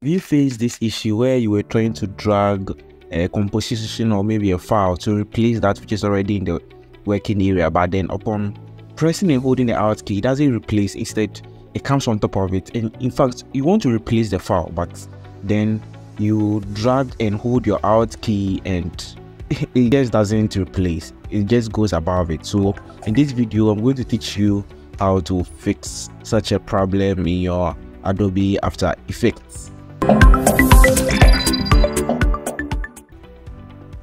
Have you faced this issue where you were trying to drag a composition or maybe a file to replace that which is already in the working area, but then upon pressing and holding the Alt key, it doesn't replace, instead it comes on top of it? And in fact, you want to replace the file, but then you drag and hold your Alt key and it just doesn't replace, it just goes above it. So in this video, I'm going to teach you how to fix such a problem in your Adobe After Effects.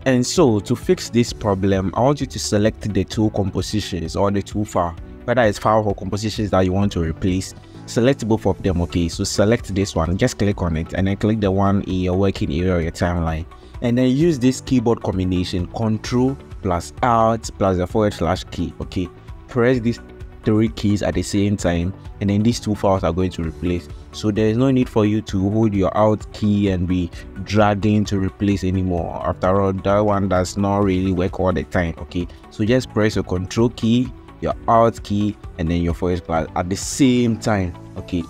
And so to fix this problem, I want you to select the two compositions or the two file, whether it's file or compositions that you want to replace. Select both of them. Okay, so select this one, just click on it, and then click the one in your working area or your timeline, and then use this keyboard combination Ctrl plus Alt plus the / key. Okay, press these three keys at the same time, and then these two files are going to replace. So there is no need for you to hold your Alt key and be dragging to replace anymore. After all, that one does not really work all the time. Okay, so just press your Control key, your Alt key, and then your / at the same time. Okay,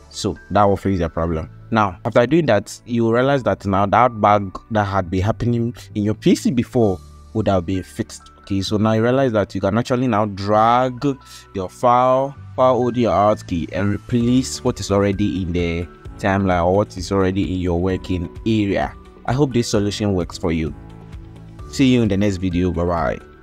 so that will fix the problem. Now after doing that, you will realize that now that bug that had been happening in your PC before would have been fixed. Okay, so now you realize that you can actually now drag your file hold your Alt key and replace what is already in the timeline or what is already in your working area. I hope this solution works for you. See you in the next video. Bye bye.